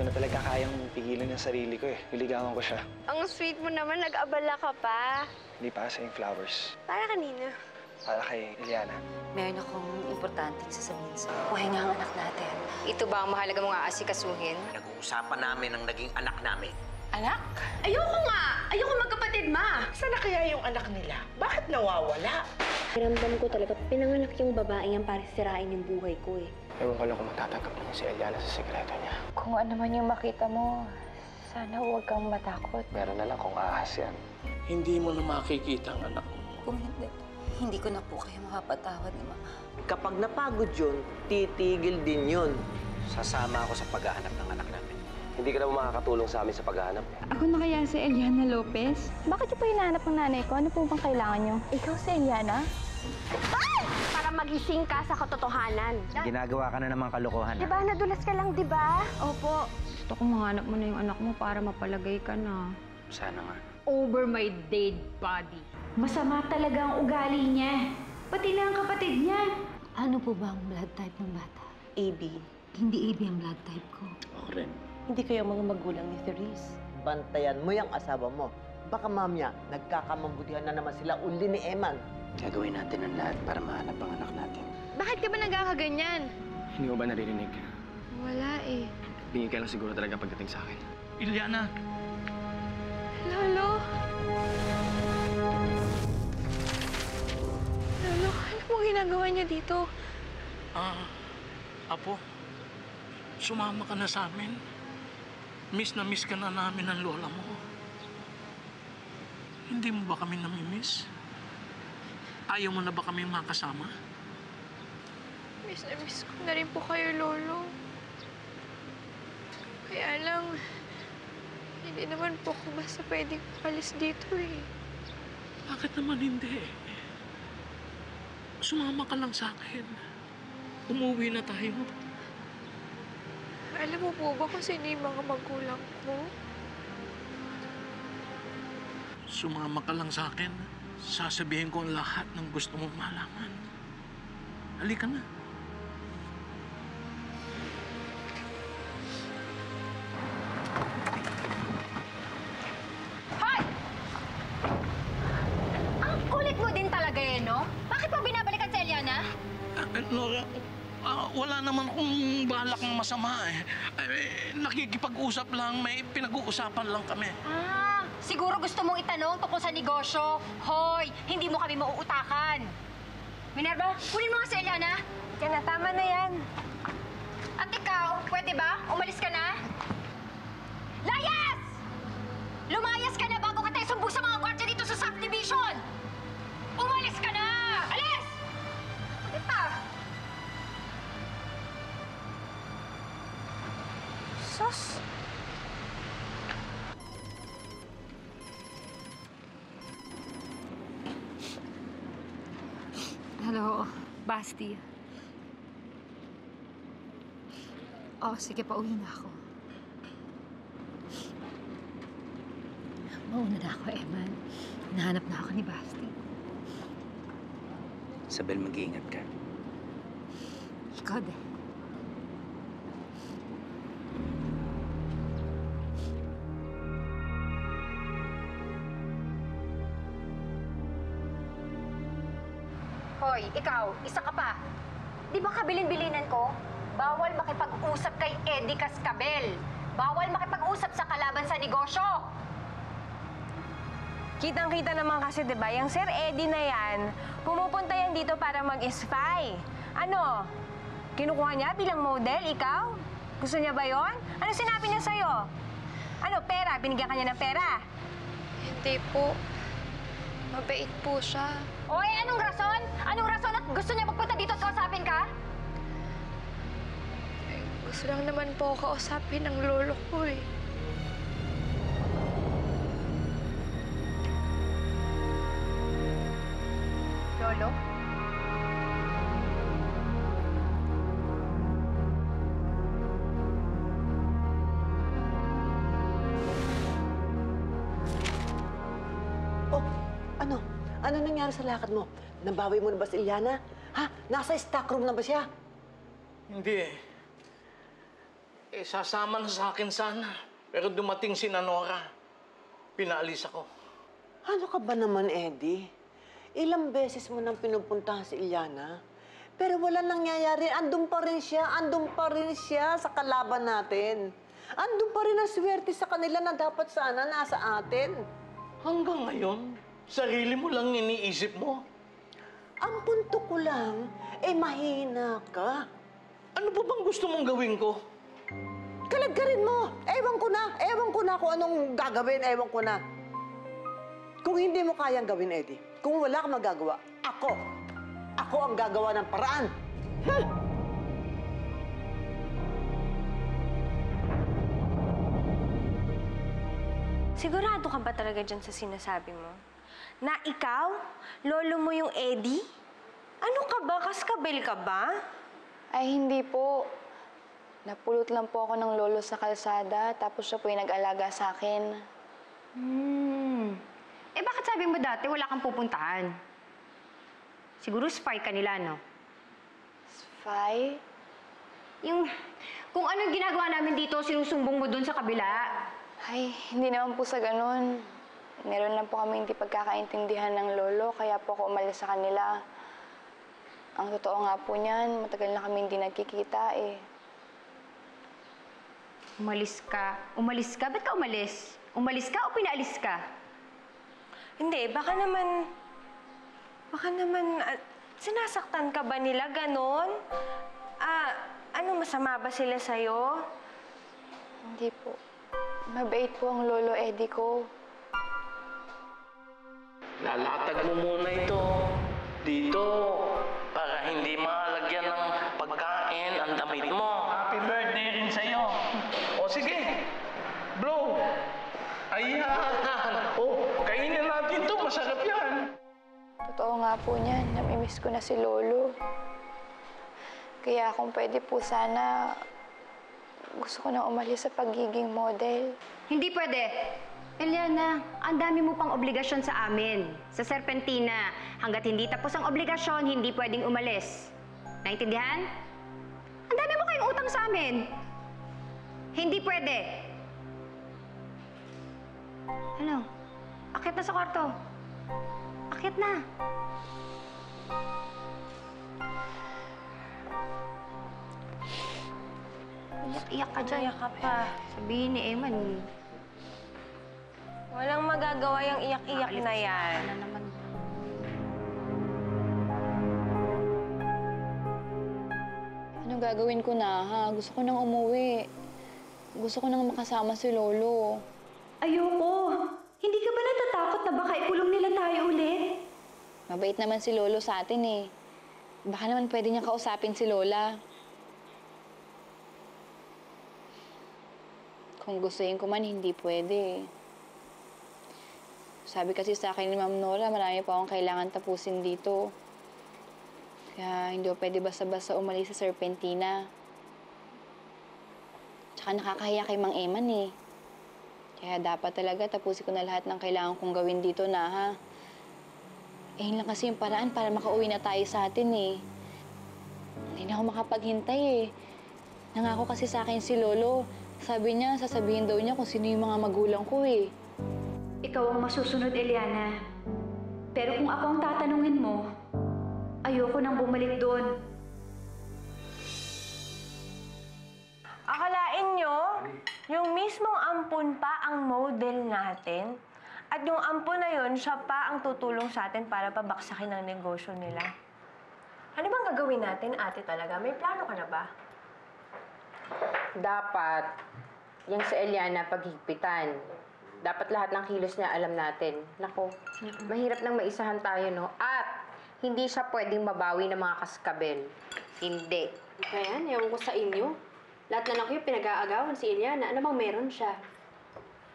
ko na talaga kayang pigilan yung sarili ko eh. Niligawan ko siya. Ang sweet mo naman, nag-abala ka pa. Hindi pa sa yung flowers. Para kanina. Para kay Eliana. Meron akong importanteng sasabihin sa'yo. Buhay nga ang anak natin. Ito ba ang mahalaga mong aasikasuhin? Nag-uusapan namin ang naging anak namin. Anak? Ayoko nga! Ayoko magkapatid, ma! Saan na kaya yung anak nila? Bakit nawawala? Ramdam ko talaga, pinanganak yung babae yan para sirain yung buhay ko eh. Ewan ko lang kung matatanggap niya si Eliana sa sekreto niya. Kung ano man yung makita mo, sana huwag kang matakot. Meron na lang kung ahas yan. Hindi mo na makikita ang anak mo. Kung hindi ko na po kayo mapapatawad ni Mama. Kapag napagod yun, titigil din yun. Sasama ako sa paghahanap ng anak namin. Hindi ka na makakatulong sa amin sa paghahanap. Ako na kaya si Eliana Lopez? Bakit niyo pa hinahanap ng nanay ko? Ano po bang kailangan niyo? Ikaw si Eliana? Ay! Para magising ka sa katotohanan. Ginagawa ka na namang kalokohan. Diba, nadulas ka lang, diba? Opo. Gusto ko mahanap mo na yung anak mo para mapalagay ka na. Sana nga. Over my dead body. Masama talaga ang ugali niya. Pati na ang kapatid niya. Ano po ba ang blood type ng bata? AB, Hindi AB ang blood type ko. Ako rin. hindi kayo mga magulang ni Therese. Bantayan mo yung asawa mo. Baka mamaya, nagkakamambutihan na naman sila uli ni Eman. Gagawin natin ang lahat para mahanap ang anak natin. Bakit ka ba nagkakaganyan? Hindi mo ba naririnig? Wala eh. Bingin ka lang siguro talaga pagdating sa akin. Iliana! Lolo? Lolo, ano pong ginagawa niyo dito? Apo, sumama ka na sa amin. Miss na miss ka na namin ng lola mo. Hindi mo ba kami namimiss? Ayaw mo na ba kami makasama? Miss na miss ko na rin po kayo, Lolo. Kaya lang, hindi naman po ako basta pwedeng palis dito eh. Bakit naman hindi? Sumama ka lang sa akin. Umuwi na tayo. Alam mo po ba kung sino yung mga magulang ko? Sumama ka lang sa akin. Sasabihin ko ang lahat ng gusto mong malaman. Halika na. Hoy! Ang kulit mo din talaga eh, no? Bakit mo binabalikan si Eliana? Nora, wala naman akong balak ng masama eh. Nakikipag-usap lang, may pinag-uusapan lang kami. Siguro gusto mong itanong tungkol sa negosyo. Hoy, hindi mo kami mauutakan. Minerva, kunin mo nga si Eliana. Yan na, tama na yan. At ikaw, pwede ba? Umalis ka na? Layas! Lumayas ka na bago ka tayo sumbong sa mga gwardiya dito sa subdivision! Umalis ka na! Alis! Ito! Sus! Hello, Basti. Oh, sige, pauwi na ako. Mauna na ako, Eman. Nahanap na ako ni Basti. Sabel, mag-iingat ka. Ikaw din. Hoy, ikaw, isa ka pa. Di ba kabilin-bilinan ko? Bawal makipag-usap kay Eddie Cascabel. Bawal makipag-usap sa kalaban sa negosyo. Kitang-kita naman kasi, di ba, yung Sir Eddie na yan, pumupunta yan dito para mag-spy. Ano? Kinukuha niya bilang model, ikaw? Gusto niya ba yon? Ano sinabi niya sa'yo? Ano, pera? Binigyan ka niya ng pera? Hindi po. Mabait po siya. Oy, anong rason? Anong rason at gusto niya magpunta dito at kausapin ka? Gusto lang naman po kausapin ng lolo ko eh. Lolo? Oh, ano? Ano nangyari sa lakad mo? Nabawi mo na ba si Eliana? Ha? Nasa stockroom na ba siya? Hindi eh. sasama na sa akin sana. Pero dumating si Nora. Pinaalis ako. Ano ka ba naman, Eddie? Ilang beses mo nang pinupuntahan si Ilyana, pero wala nangyayari. Andun pa rin siya sa kalaban natin. Andun pa rin ang swerte sa kanila na dapat sana nasa atin. Hanggang ngayon, sarili mo lang iniisip mo. Ang punto ko lang, mahina ka. Ano pa bang gusto mong gawin ko? Kalagkarin mo! Ewan ko na kung anong gagawin, ewan ko na. Kung hindi mo kayang gawin, Eddie, kung wala kang magagawa, ako ang gagawa ng paraan. Sigurado ka ba talaga dyan sa sinasabi mo? Na ikaw, lolo mo yung Eddie? Ano ka ba? Kaskabel ka ba? Ay, hindi po. Napulot lang po ako ng lolo sa kalsada, tapos siya po yung nag-alaga sa akin. Eh bakit sabi mo dati wala kang pupuntahan? Siguro spy ka nila, no? Spy? Yung kung anong ginagawa namin dito, sinusumbong mo dun sa kabila. Ay, hindi naman po sa ganun. Meron lang po kami hindi pagkakaintindihan ng lolo, kaya po ako umalis sa kanila. Ang totoo nga po niyan, matagal na kami hindi nagkikita eh. Umalis ka? Ba't ka umalis? Umalis ka o pinaalis ka? Hindi, baka naman, sinasaktan ka ba nila, ganon? Ano, masama ba sila sa'yo? Hindi po. Mabait po ang lolo Eddie ko. Lalatag mo muna ito dito para hindi mahalagyan ng pagkain ang damit mo. Happy birthday rin sa'yo. O sige, blow. Ayan. Kainin natin to. Masarap yan. Totoo nga po niyan, namimiss ko na si lolo. Kaya kung pwede po sana, gusto ko na umalis sa pagiging model. Hindi pwede. Eliana, ang dami mo pang obligasyon sa amin, sa Serpentina. Hanggat hindi tapos ang obligasyon, hindi pwedeng umalis. Naintindihan? Ang dami mo kayong utang sa amin. Hindi pwede. Ano? Akit na sa kwarto. Akit na. Iyak ka dyan. Iyak ka pa. Sabihin ni Eman. Walang magagawa yung iyak-iyak na yan. Ano naman? Anong gagawin ko na, ha? Gusto ko nang umuwi. Gusto ko nang makasama si lolo. Ayoko. Hindi ka ba natatakot na baka ikulong nila tayo ulit? Mabait naman si lolo sa atin eh. Baka naman pwede niya kausapin si lola. Kung gustuin ko man, hindi pwede. Sabi kasi sa akin ni Ma'am Nora, marami pa akong kailangan tapusin dito. Kaya hindi ko pwede basta-basta umalis sa Serpentina. Tsaka nakakahiya kay Mang Eman eh. Kaya dapat talaga tapusin ko na lahat ng kailangan kong gawin dito na, ha? Eh, yun lang kasi yung paraan para makauwi na tayo sa atin eh. Hindi na ako makapaghintay eh. Nangako kasi sa akin si Lolo. Sabi niya, sasabihin daw niya kung sino yung mga magulang ko eh. Ikaw ang masusunod, Eliana. Pero kung ako ang tatanungin mo, ayoko nang bumalik doon. Akalain nyo, yung mismong ampun pa ang model natin. At yung ampun na yun, siya pa ang tutulong sa atin para pabaksakin ang negosyo nila. Ano bang gagawin natin, ate talaga? May plano ka na ba? Dapat, yung sa Eliana paghigpitan. Dapat lahat ng kilos niya alam natin. Nako, mahirap nang maisahan tayo, no? At hindi siya pwedeng mabawi ng mga kaskabel. Hindi. Ayan, ewan ko sa inyo. Lahat na lang kayo pinag-aagawan si Eliana. Ano bang meron siya?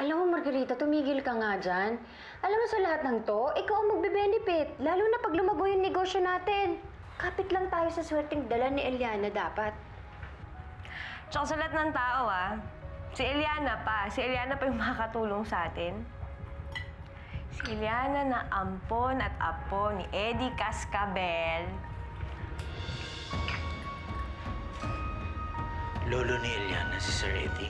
Alam mo, Margarita, tumigil ka nga dyan. Alam mo sa lahat ng to, ikaw ang magbe-benefit. Lalo na pag lumago yung negosyo natin. Kapit lang tayo sa swerteng dala ni Eliana dapat. Tsaka sa lahat ng tao, si Eliana pa yung makakatulong sa atin. Si Eliana na ampon at apo ni Eddie Cascabel. Lolo ni Eliana, si Sir Eddie.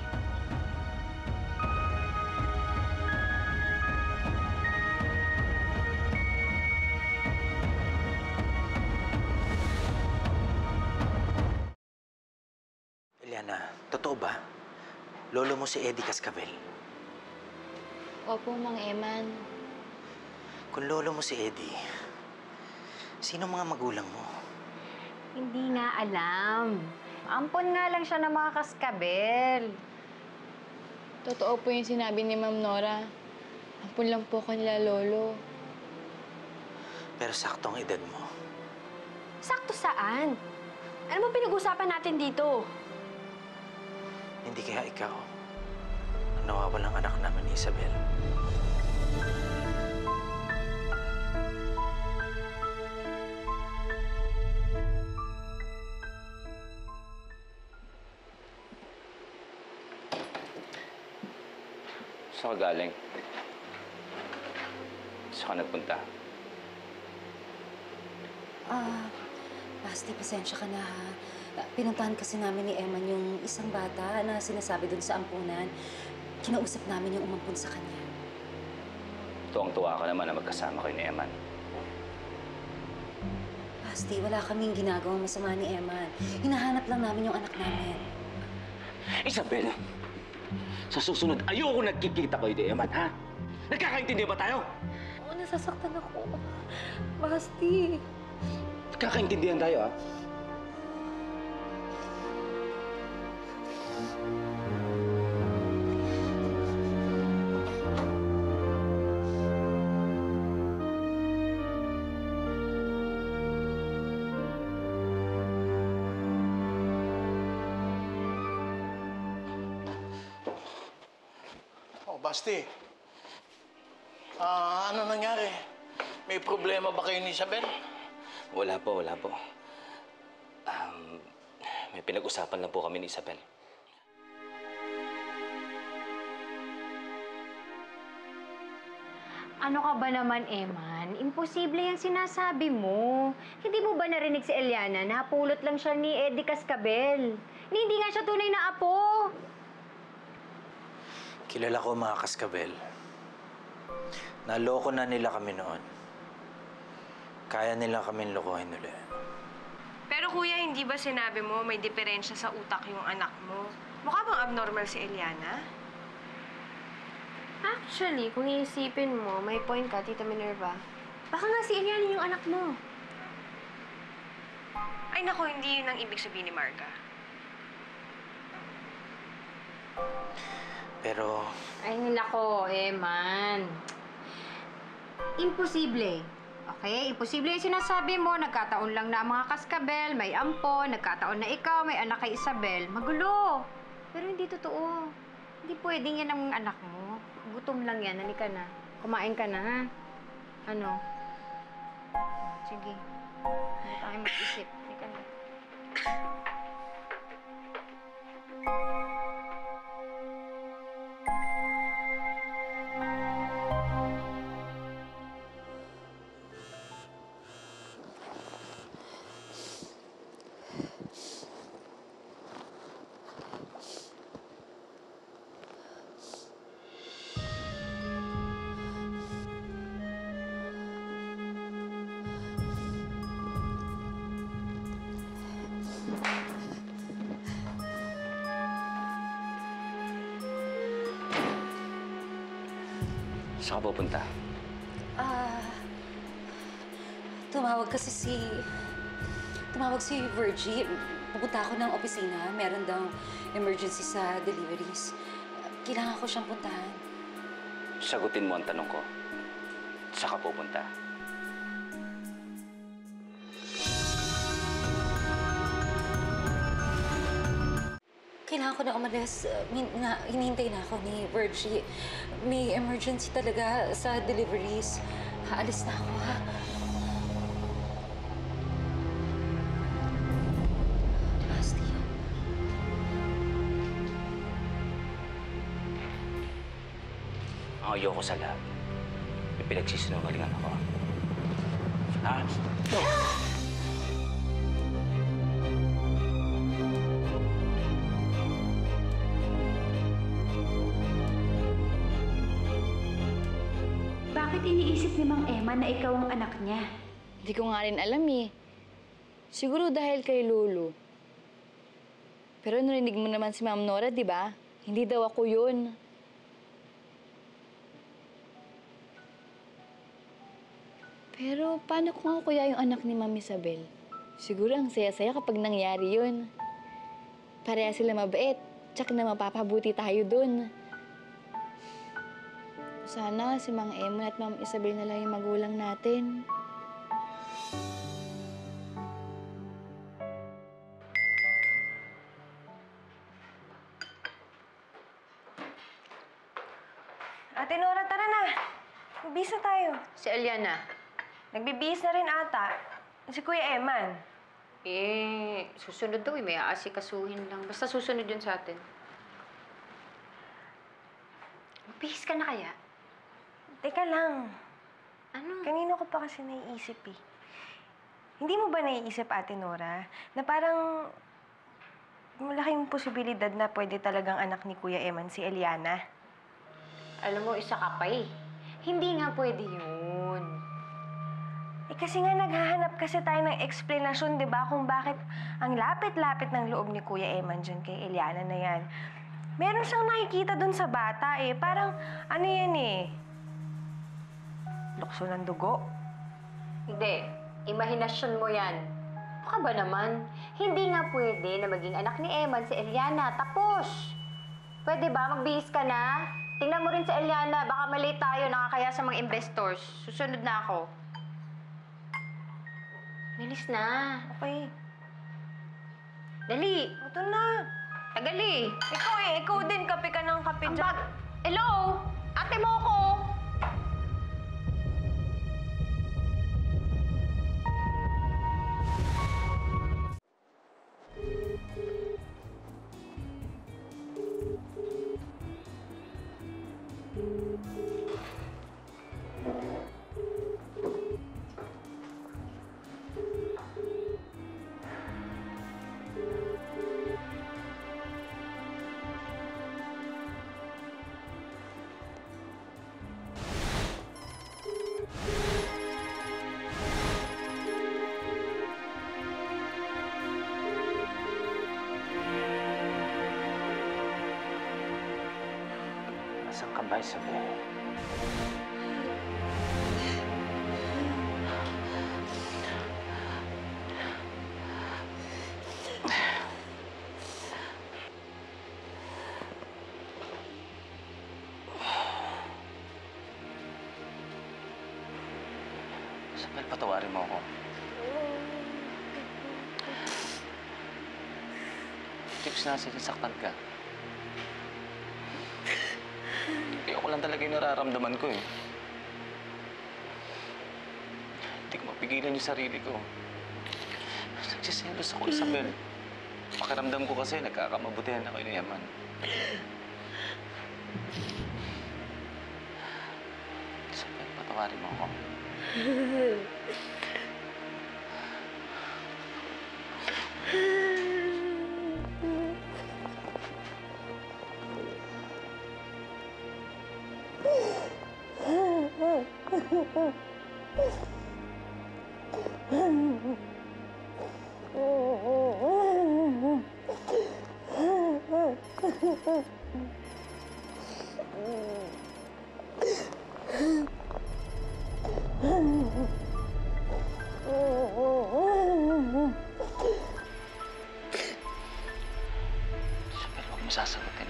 Eliana, totoo ba? Lolo mo si Eddie Cascabel. Opo, Mang Eman. Kung lolo mo si Eddie, sino mga magulang mo? Hindi nga alam. Ampon nga lang siya ng mga kaskabel. Totoo po yung sinabi ni Ma'am Nora. Ampun lang po kanila, Lolo. Pero sakto ang edad mo. Sakto saan? Ano ba pinag-usapan natin dito? Hindi kaya ikaw ang nawawalang anak namin ni Isabel. Saan ka galing? Saan ka nagpunta? Basti, pasensya ka na ha. Pinuntahan kasi namin ni Eman yung isang bata na sinasabi dun sa ampunan. Kinausap namin yung umampun sa kanya. Tuwang-tuwa ka naman na magkasama kayo ni Eman. Basti, wala kaming ginagawang masama ni Eman. Hinahanap lang namin yung anak namin. Isabel, sa susunod, ayoko nagkikita kayo ni Eman, ha? Nagkakaintindihan ba tayo? Oo, nasasaktan ako. Basti. Nagkakaintindihan tayo, ha? Basti, ano nangyari? May problema ba kayo ni Isabel? Wala po, wala po. May pinag-usapan lang po kami ni Isabel. Ano ka ba naman, Eman? Imposible yung sinasabi mo. Hindi mo ba narinig si Eliana na pulot lang siya ni Eddie Cascabel? Hindi nga siya tunay na apo. Kilala ko mga Cascabel. Naloko na nila kami noon. Kaya nila kaming lokohin ulit. Pero kuya, hindi ba sinabi mo may diferensya sa utak yung anak mo? Mukha bang abnormal si Eliana? Actually, kung iisipin mo, may point ka, Tita Minerva. Baka nga si Eliana yung anak mo. Ay naku, hindi yun ang ibig sabihin ni Marga. Pero Ay, nako, Eman. Imposible. Okay? Imposible yung sinasabi mo. Nagkataon lang na ang mga kaskabel, may ampon, nagkataon na ikaw, may anak kay Isabel. Magulo. Pero hindi totoo. Hindi pwedeng yan ang anak mo. Gutom lang yan. Halika na. Kumain ka na, ha? Ano? Sige. Hindi tayo mag-isip. Halika na. Saan ka pupunta? Tumawag si Virgie. Pupunta ako ng opisina. Meron daw emergency sa deliveries. Kailangan ko siyang puntahan. Sagutin mo ang tanong ko. Saan ka pupunta? Kailangan ko na umalis. Hinihintay na ako ni Virgie. May emergency talaga sa deliveries. Haalis na ako, ha? Basti. Ang ayoko sa lahat. May pinagsisinungalingan ako. Ha? Bakit iniisip ni Mang Emma na ikaw ang anak niya? Hindi ko nga rin alam eh. Siguro dahil kay Lolo. Pero narinig mo naman si Ma'am Nora, di ba? Hindi daw ako yun. Pero paano kung ako kaya yung anak ni Ma'am Isabel? Siguro ang saya-saya kapag nangyari yun. Pareha sila mabait, tsak na mapapabuti tayo dun. Sana si Mang Emon at Ma'am Isabel na lang yung magulang natin. Ate Nora, tara na. Magbihis na tayo. Si Eliana. Nagbibihis na rin ata. Si Kuya Eman. Susunod daw eh. May aasikasuhin lang. Basta susunod yun sa atin. Bihis ka na kaya? Teka lang. Ano? Kanina ko pa kasi naiisip eh. Hindi mo ba naiisip, Ate Nora, na parang malaking posibilidad na pwede talagang anak ni Kuya Eman si Eliana? Alam mo, isa ka pa eh. Hindi nga pwede yun. Eh kasi nga naghahanap kasi tayo ng eksplanasyon, di ba, kung bakit ang lapit-lapit ng loob ni Kuya Eman dyan kay Eliana na yan. Meron siyang nakikita dun sa bata eh. Parang, ano yan eh? Lukso ng dugo. Hindi. Imahinasyon mo yan. Baka ba naman? Hindi nga pwede na maging anak ni Eman si Eliana. Tapos! Pwede ba? Magbihis ka na? Tingnan mo rin sa Eliana. Baka malate tayo. Nakakaya sa mga investors. Susunod na ako. Bilis na. Okay. Dali. Ito na. Tagali. Ikaw din. Kape ka ng kape dyan. Hello? Ate mo ko. Nasaan ka ba, Isabel? Isabel, patawarin mo ako. Hindi ko sinasaktan ka. Ayoko lang talaga yung nararamdaman ko eh. Hindi ko mapigilan yung sarili ko. Nagsiselos ako, Isabel. Pakiramdam ko kasi nagkakamabutihan ako ni Yaman. Isabel, patawarin mo ako. Isabel, huwag mo sasagutin.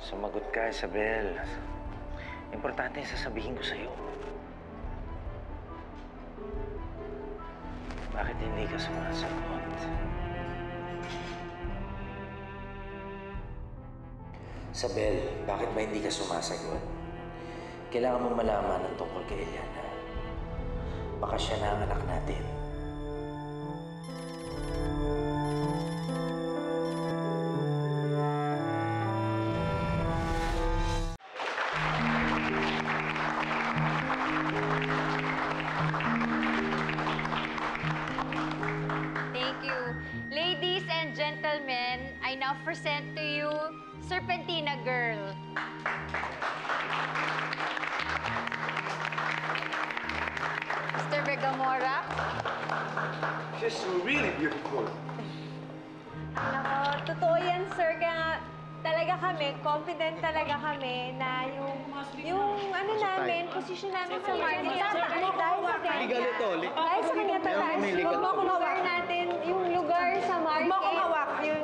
Sumagot ka, Isabel. Importante yung sasabihin ko sa'yo. Bakit hindi ka sumasagot? Isabel, bakit ba hindi ka sumasagot? Kailangan mo malaman ang tungkol kay Eliana. Baka siya na ang anak natin. Thank I now present to you, Serpentina Girl. Mr. Vegamora. She's really beautiful. Nako, totoo yan, sir. Kaya talaga kami, confident talaga kami na yung ano namin, position namin sa market, tataas dahil sa kanya. Legal ito. Dahil sa kanya tataas yung lugar natin, yung lugar sa market. Yung,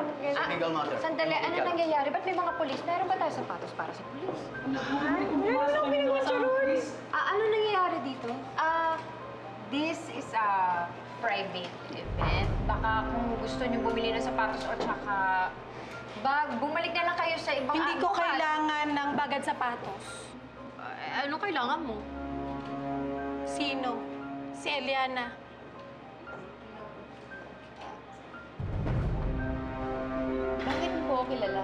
Legal matter. Sandali, ano nangyayari? Ba't may mga polis? Meron ba tayo sapatos para sa polis? Ano pinag-machuron? Ano nangyayari dito? This is a private event. Baka kung gusto niyo bumili ng sapatos o tsaka bag, bumalik na lang kayo sa ibang Hindi ko kailangan ng bag at sapatos. Ano kailangan mo? Sino? Si Eliana. Bakit mo po ako kilala?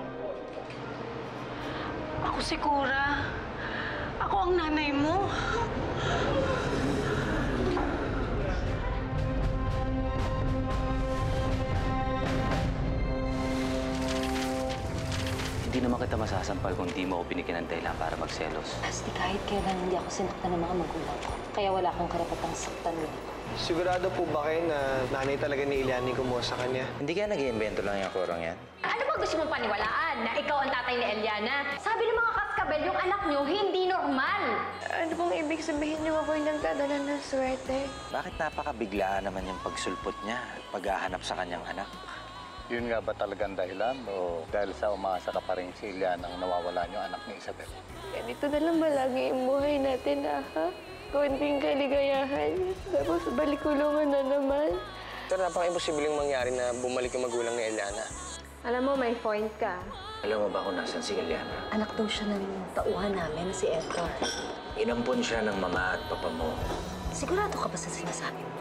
Ako si Cora. Ako ang nanay mo. Hindi naman kita masasampal kung di mo ako binigyan ng dahilan para magselos. Asti, kahit kailan hindi ako sinaktan ng mga magulang ko. Kaya wala akong karapatang saktan nila. Sigurado po ba kayo na nanay talaga ni Eliana yung kumuha sa kanya? Hindi kaya nag-iimbento lang yung kurang yan? Ano ba gusto mong paniwalaan? Na ikaw ang tatay ni Eliana? Sabi ng mga kaskabel, yung anak niyo hindi normal. Ano bang ibig sabihin niyo ako'y nagdadala ng swerte? Bakit napakabiglaan naman yung pagsulpot niya at paghahanap sa kanyang anak? Yun nga ba talagang dahilan o dahil sa umaasa ka pa rin si Eliana ang nawawala yung anak ni Isabel? Ganito na lang ba lagi yung buhay natin, ha? Konting kaligayahan, tapos balik kulungan na naman. Sir, napaka-imposibleng mangyari na bumalik yung magulang ni Eliana. Alam mo, may point ka. Alam mo ba kung nasan si Eliana? Anak daw siya ng tauhan namin na si Edgar. Inampon siya ng mama at papa mo. Sigurado ka ba sa sinasabi mo?